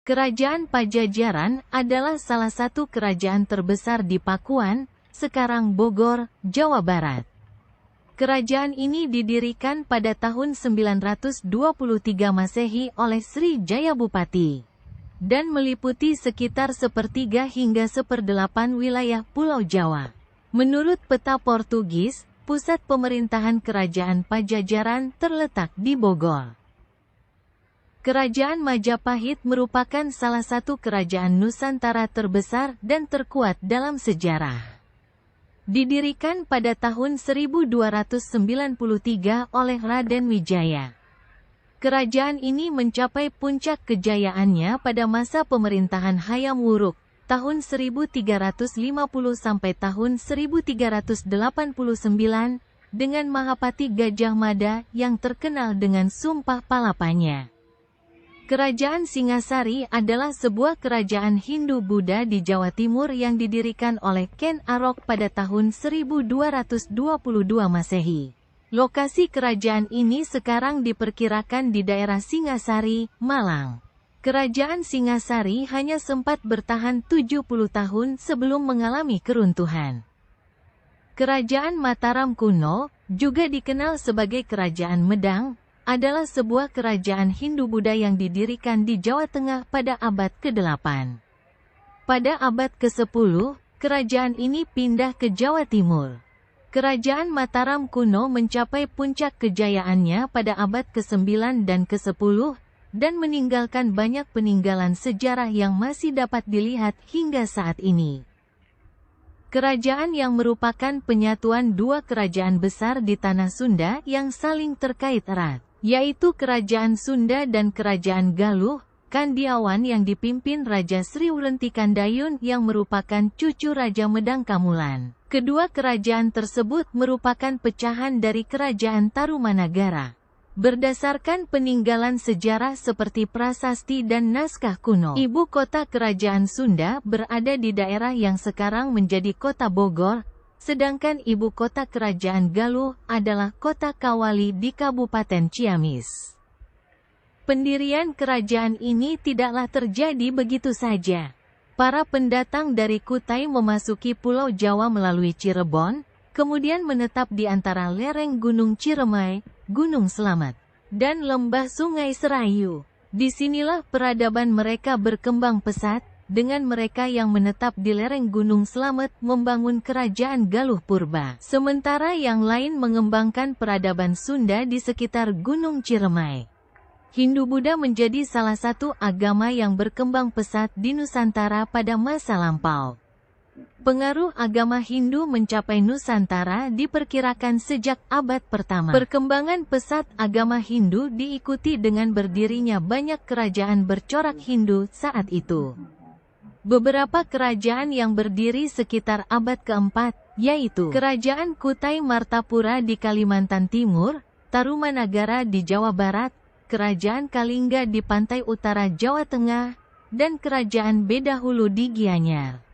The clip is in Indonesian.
Kerajaan Pajajaran adalah salah satu kerajaan terbesar di Pakuan, sekarang Bogor, Jawa Barat. Kerajaan ini didirikan pada tahun 923 Masehi oleh Sri Jayabupati dan meliputi sekitar sepertiga hingga seperdelapan wilayah Pulau Jawa. Menurut peta Portugis, pusat pemerintahan Kerajaan Pajajaran terletak di Bogor. Kerajaan Majapahit merupakan salah satu kerajaan Nusantara terbesar dan terkuat dalam sejarah. Didirikan pada tahun 1293 oleh Raden Wijaya. Kerajaan ini mencapai puncak kejayaannya pada masa pemerintahan Hayam Wuruk, tahun 1350 sampai tahun 1389, dengan Mahapati Gajah Mada yang terkenal dengan Sumpah Palapanya. Kerajaan Singasari adalah sebuah kerajaan Hindu-Buddha di Jawa Timur yang didirikan oleh Ken Arok pada tahun 1222 Masehi. Lokasi kerajaan ini sekarang diperkirakan di daerah Singasari, Malang. Kerajaan Singasari hanya sempat bertahan 70 tahun sebelum mengalami keruntuhan. Kerajaan Mataram kuno, juga dikenal sebagai Kerajaan Medang, adalah sebuah kerajaan Hindu-Buddha yang didirikan di Jawa Tengah pada abad ke-8. Pada abad ke-10, kerajaan ini pindah ke Jawa Timur. Kerajaan Mataram kuno mencapai puncak kejayaannya pada abad ke-9 dan ke-10, dan meninggalkan banyak peninggalan sejarah yang masih dapat dilihat hingga saat ini. Kerajaan yang merupakan penyatuan dua kerajaan besar di tanah Sunda yang saling terkait erat, yaitu Kerajaan Sunda dan Kerajaan Galuh, Kandiawan yang dipimpin Raja Sri Wulentikandayun yang merupakan cucu Raja Medang Kamulan. Kedua kerajaan tersebut merupakan pecahan dari Kerajaan Tarumanagara. Berdasarkan peninggalan sejarah seperti prasasti dan naskah kuno, ibu kota Kerajaan Sunda berada di daerah yang sekarang menjadi kota Bogor, sedangkan ibu kota Kerajaan Galuh adalah kota Kawali di Kabupaten Ciamis. Pendirian kerajaan ini tidaklah terjadi begitu saja. Para pendatang dari Kutai memasuki Pulau Jawa melalui Cirebon, kemudian menetap di antara lereng Gunung Ciremai, Gunung Slamet, dan lembah Sungai Serayu. Disinilah peradaban mereka berkembang pesat, dengan mereka yang menetap di lereng Gunung Slamet membangun Kerajaan Galuh Purba, sementara yang lain mengembangkan peradaban Sunda di sekitar Gunung Ciremai. Hindu-Buddha menjadi salah satu agama yang berkembang pesat di Nusantara pada masa lampau. Pengaruh agama Hindu mencapai Nusantara diperkirakan sejak abad pertama. Perkembangan pesat agama Hindu diikuti dengan berdirinya banyak kerajaan bercorak Hindu saat itu. Beberapa kerajaan yang berdiri sekitar abad keempat, yaitu Kerajaan Kutai Martapura di Kalimantan Timur, Tarumanagara di Jawa Barat, Kerajaan Kalingga di pantai utara Jawa Tengah, dan Kerajaan Bedahulu di Gianyar.